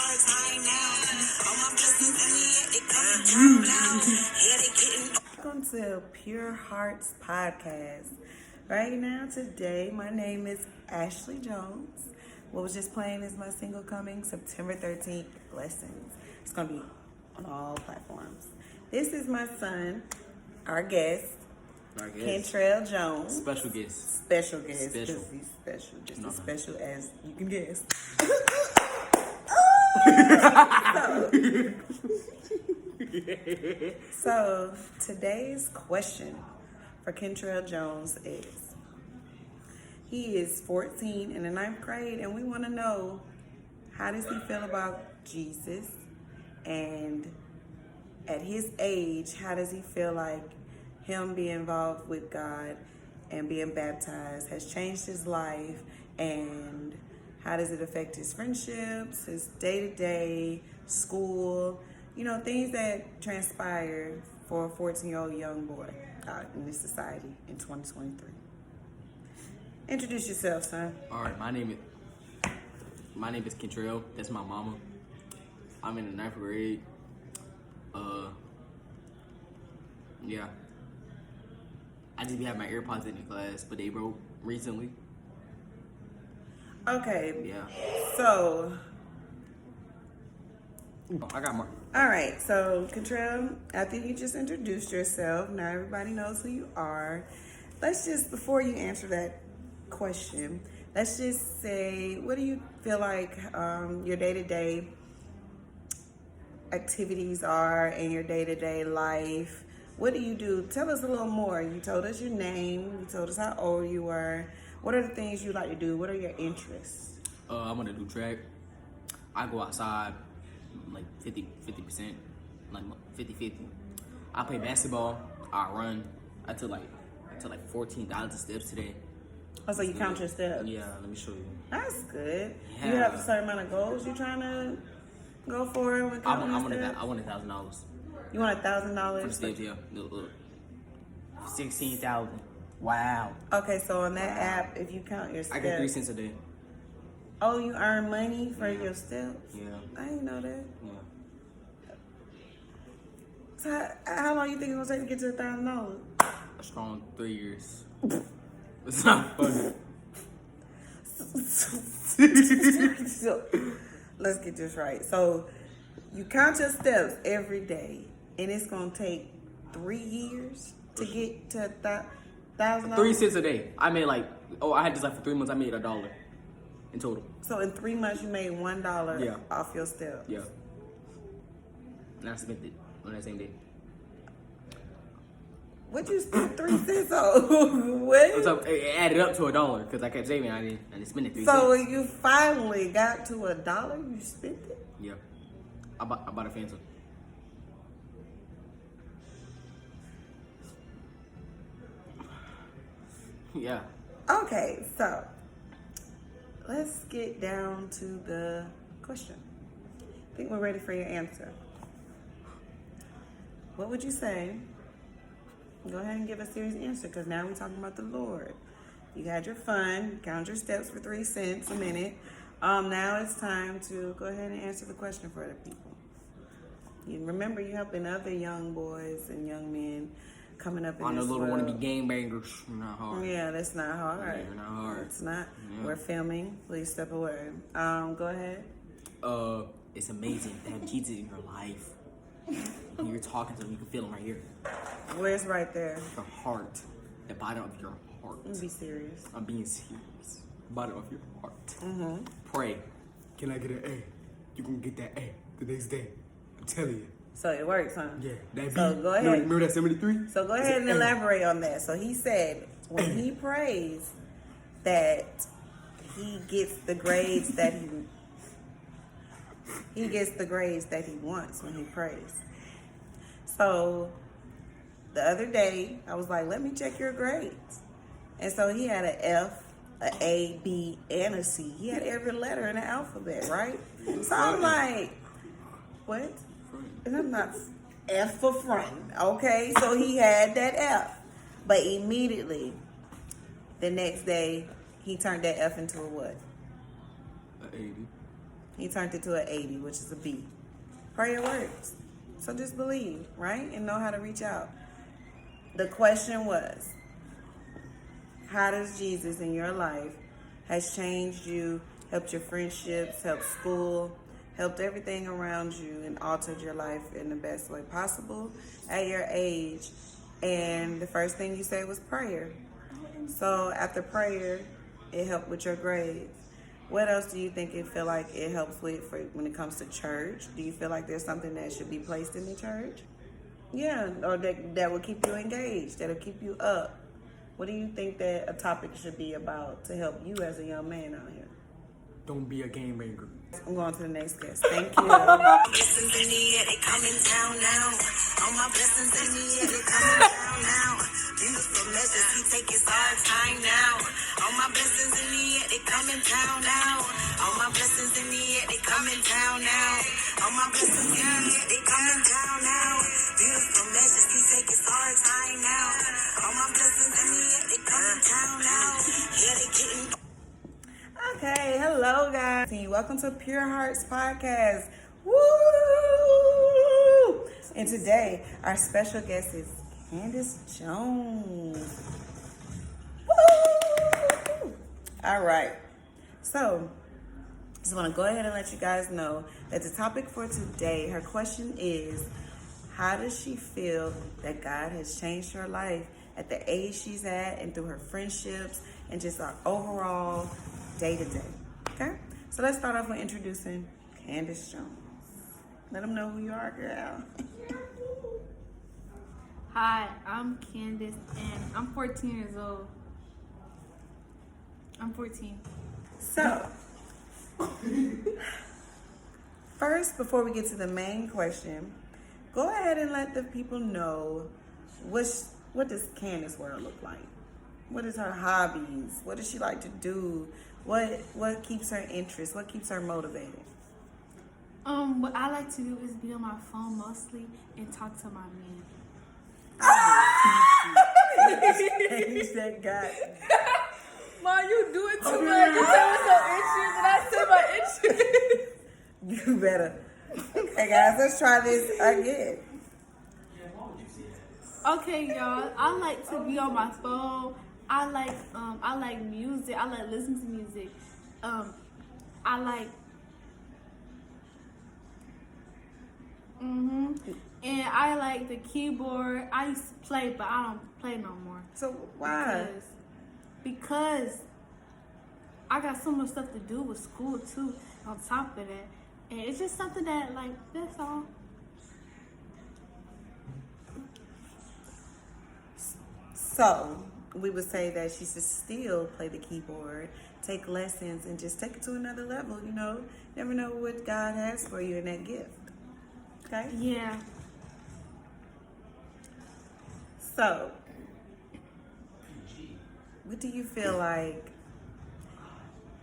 Welcome to Pure Hearts Podcast. Right now, today, my name is Ashley Jones. What was just playing is my single coming September 13th, Blessings. It's going to be on all platforms. This is my son, our guest, Kentrell Jones. Special guest. Special guest. Special. He's special. Just as special as you can guess. So, today's question for Kentrell Jones is, he is 14 in the 9th grade, and we want to know, how does he feel about Jesus? And at his age, how does he feel like him being involved with God and being baptized has changed his life? And how does it affect his friendships, his day-to-day, school, things that transpire for a 14-year-old young boy in this society in 2023. Introduce yourself, son. All right, my name is Kentrell. That's my mama. I'm in the 9th grade. Yeah. I just be having my AirPods in the class, but they broke recently. Okay. Yeah. So, I got more. all right. So, Kentrell, after you just introduced yourself, now everybody knows who you are. Let's just, before you answer that question, let's just say, what do you feel like your day-to-day activities are in your day-to-day life? What do you do? Tell us a little more. You told us your name. You told us how old you were. What are the things you like to do? What are your interests? I want to do track. I go outside like 50%, like 50-50. I play basketball. I run. I took like 14,000 steps today. Oh, so you count your steps? Yeah, let me show you. That's good. Yeah. You have a certain amount of goals you're trying to go for with counting your steps? I want $1,000. You want $1,000? For the steps, yeah. Look. 16,000. Wow. Okay, so on that app, if you count your steps, I get 3 cents a day. Oh, you earn money for your steps? Yeah. I didn't know that. Yeah. So how long you think it's gonna take to get to $1,000? A strong 3 years. It's not funny. So, let's get this right. So you count your steps every day, and it's gonna take 3 years to get to $1,000. 3 cents a day. I made I had this for 3 months. I made $1 in total. So in 3 months, you made $1 off your steps. Yeah. And I spent it on that same day. What you spend 3 cents on? What? So it added up to $1 because I kept saving. I didn't spend it 3 So cents. when you finally got to $1, you spent it? Yeah. I bought a Phantom. Yeah. Okay, so let's get down to the question. I think we're ready for your answer. What would you say? Go ahead and give a serious answer, because now we're talking about the Lord. You had your fun, count your steps for 3 cents a minute. Now it's time to go ahead and answer the question for the people. You remember, you're helping other young boys and young men coming up in On the this little world. wanna be gangbangers. Not hard. Yeah, that's not hard. Yeah, not hard. It's not. Yeah. We're filming. Please step away. Go ahead. It's amazing to have Jesus in your life. When you're talking to him, you can feel him right here. Where's right there? Your heart. The bottom of your heart. Be serious. I'm being serious. Bottom of your heart. Mm-hmm. Pray. Can I get an A? You can get that A the next day. I'm telling you. So it works, huh? Yeah. That So B. go ahead. Remember that 73? So go ahead and elaborate on that. So he said when he prays that he gets the grades that he gets the grades that he wants when he prays. So the other day I was like, let me check your grades. And so he had an F, an A, B, and a C. He had every letter in the alphabet, right? So I'm like, what? And I'm not F for front. Okay, so he had that F. But immediately, the next day, he turned that F into a what? An 80. He turned it to an 80, which is a B. Prayer works. So just believe, right? And know how to reach out. The question was, how does Jesus in your life has changed you, helped your friendships, helped school, helped everything around you, and altered your life in the best way possible at your age? And the first thing you said was prayer. So after prayer, it helped with your grades. What else do you think it feel like it helps with for when it comes to church? Do you feel like there's something that should be placed in the church? Yeah, or that will keep you engaged, that'll keep you up. What do you think that a topic should be about to help you as a young man out here? Don't be a game maker. I'm going to the next guest. Thank you. Blessings in the air, they coming down now. All my blessings in the air, they coming down now. Beautiful measures, he take his hard time now. All my blessings in the air, they coming down now. All my blessings in the air, they coming down now. All my blessings in the air, they coming down now. Beautiful measures, he take his hard time now. All my blessings in the air, they coming down now. Yeah, they getting. Okay, hello guys. Welcome to Pure Hearts Podcast. Woo! And today, our special guest is Candace Jones. Woo! All right. So, just want to go ahead and let you guys know that the topic for today, her question is, how does she feel that God has changed her life at the age she's at and through her friendships and just our overall day-to-day? Okay? So let's start off with introducing Candace Jones. Let them know who you are, girl. Hi, I'm Candace, and I'm 14 years old. I'm 14. So, first, before we get to the main question, go ahead and let the people know what does Candace world look like? What is her hobbies? What does she like to do? What keeps her interest? What keeps her motivated? What I like to do is be on my phone mostly and talk to my man. Change that guy. Mom, you do it too much. You say we're so interested, and I say my interest. You better. Okay, guys, let's try this again. Okay, y'all. I like to be on my phone. I like music. I like listening to music. I like and I like the keyboard. I used to play, but I don't play no more. So why? Because I got so much stuff to do with school too. On top of that, and it's just something that that's all. So we would say that she should still play the keyboard, take lessons, and just take it to another level. You know, never know what God has for you in that gift. Okay. Yeah. So, what do you feel like?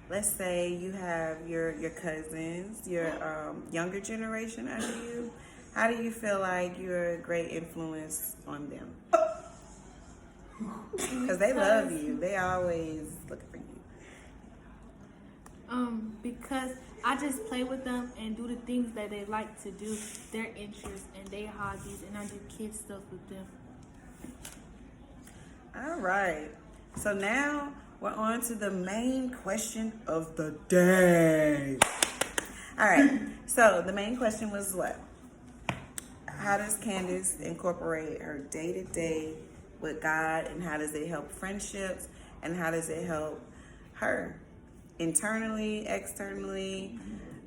Let's say you have your cousins, your younger generation under you. How do you feel like you're a great influence on them? Because they love you. They always looking for you. Because I just play with them and do the things that they like to do, their interests and their hobbies, and I do kid stuff with them. All right. So now we're on to the main question of the day. All right. So the main question was what? How does Candace incorporate her day-to-day with God, and how does it help friendships, and how does it help her internally, externally,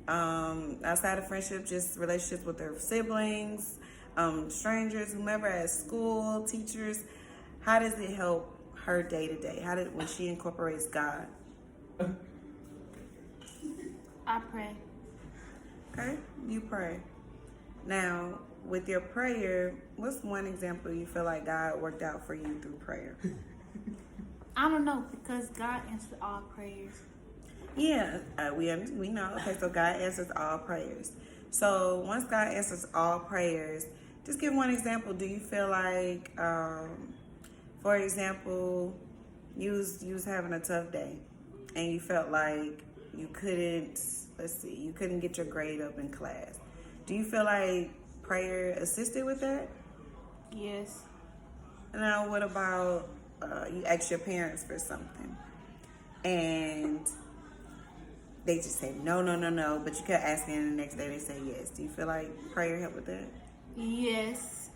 outside of friendship, just relationships with her siblings, strangers, whomever at school, teachers? How does it help her day to day? When she incorporates God? I pray. Okay, you pray. Now, with your prayer, what's one example you feel like God worked out for you through prayer? I don't know, because God answers all prayers. Yeah, we know. Okay, so God answers all prayers. So once God answers all prayers, just give one example. Do you feel like, for example, you was having a tough day, and you felt like you couldn't, you couldn't get your grade up in class. Do you feel like prayer assisted with that? Yes. Now, what about you ask your parents for something and they just say no, but you kept asking and the next day they say yes. Do you feel like prayer helped with that? Yes.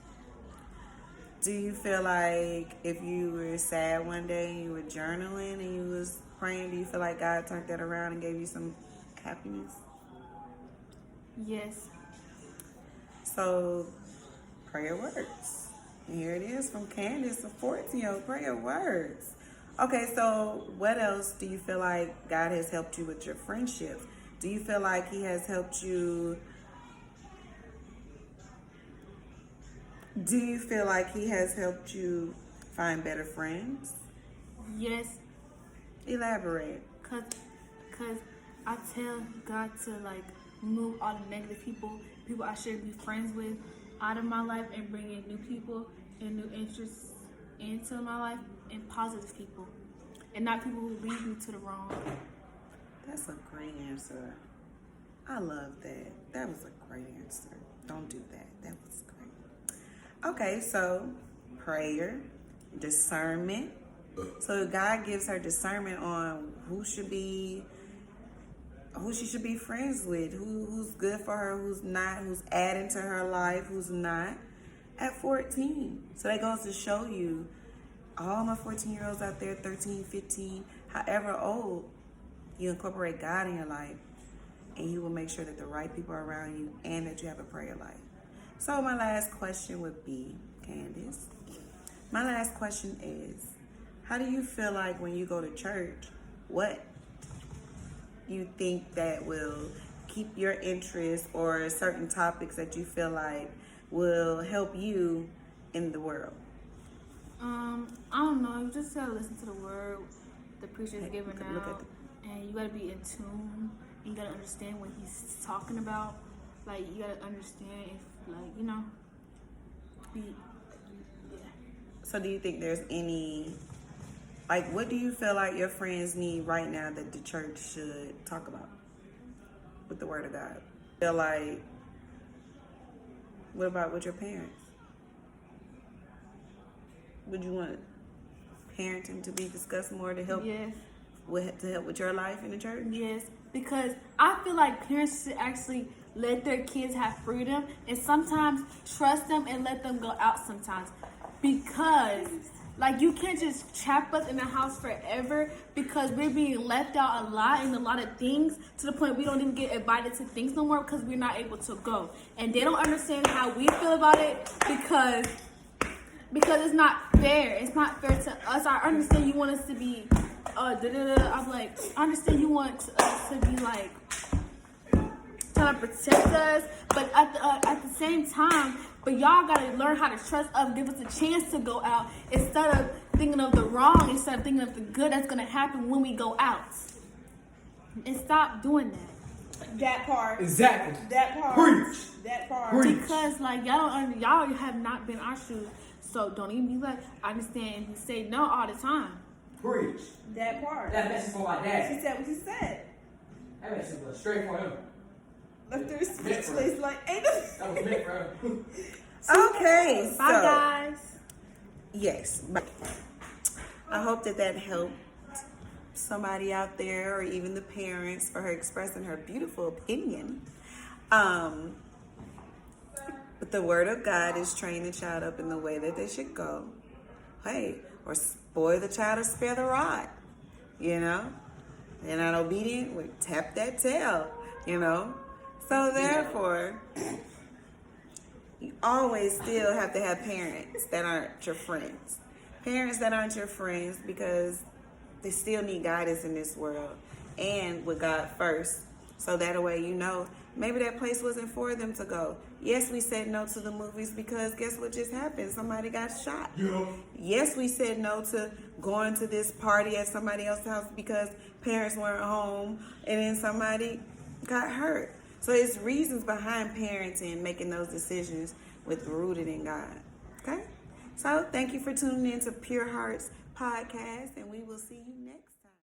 Do you feel like if you were sad one day and you were journaling and you was praying, do you feel like God turned that around and gave you some happiness? Yes. So prayer works. And here it is from Candace, a 14-year-old. Prayer works. Okay, so what else do you feel like God has helped you with your friendships? Do you feel like he has helped you? Do you feel like he has helped you find better friends? Yes. Elaborate. Cause I tell God to like remove all the negative people I shouldn't be friends with out of my life and bring in new people and new interests into my life and positive people and not people who lead me to the wrong. That's a great answer. I love that. That was a great answer. Don't do that. That was great. Okay, so prayer, discernment. So God gives her discernment on who she should be friends with, who's good for her, who's not, who's adding to her life, who's not. At 14. So that goes to show you, all my 14-year-olds out there, 13, 15, however old, you incorporate God in your life, and he will make sure that the right people are around you and that you have a prayer life. So my last question would be, Candace, my last question is, how do you feel like when you go to church, what you think that will keep your interest or certain topics that you feel like will help you in the world? I don't know. You just gotta listen to the word the preacher's giving look out, and you gotta be in tune. You gotta understand what he's talking about. Like you gotta understand if, like, you know, yeah. So do you think there's any, like, what do you feel like your friends need right now that the church should talk about with the word of God? Feel like, what about with your parents? Would you want parenting to be discussed more to help Yes. to help with your life in the church? Yes, because I feel like parents should actually let their kids have freedom and sometimes trust them and let them go out sometimes. Because, like, you can't just trap us in the house forever because we're being left out a lot in a lot of things to the point we don't even get invited to things no more because we're not able to go. And they don't understand how we feel about it because it's not fair. It's not fair to us. I understand you want us to be, I'm like, I understand you want us to be like, trying to protect us, but at the same time, but y'all gotta learn how to trust us, give us a chance to go out instead of thinking of the wrong, instead of thinking of the good that's gonna happen when we go out. And stop doing that. That part. Exactly. That part. Preach. That part. Preach. Because like y'all have not been our shoes, so don't even be like, I understand you say no all the time. Preach. That part. That message for my She dad. said what she said. That message was straight for him. Left her speechless like, ain't no. That was meant for him. Okay, Bye so guys. yes, but I hope that helped somebody out there, or even the parents, for her expressing her beautiful opinion. But the word of God is train the child up in the way that they should go. Hey, or spoil the child or spare the rod. You know, they're not obedient. We tap that tail. You know, so therefore, you always still have to have parents that aren't your friends. Parents that aren't your friends because they still need guidance in this world and with God first. So that way, you know, maybe that place wasn't for them to go. Yes, we said no to the movies because guess what just happened? Somebody got shot. Yeah. Yes, we said no to going to this party at somebody else's house because parents weren't home and then somebody got hurt. So it's reasons behind parenting, making those decisions with rooted in God. Okay? So thank you for tuning in to Pure Hearts Podcast, and we will see you next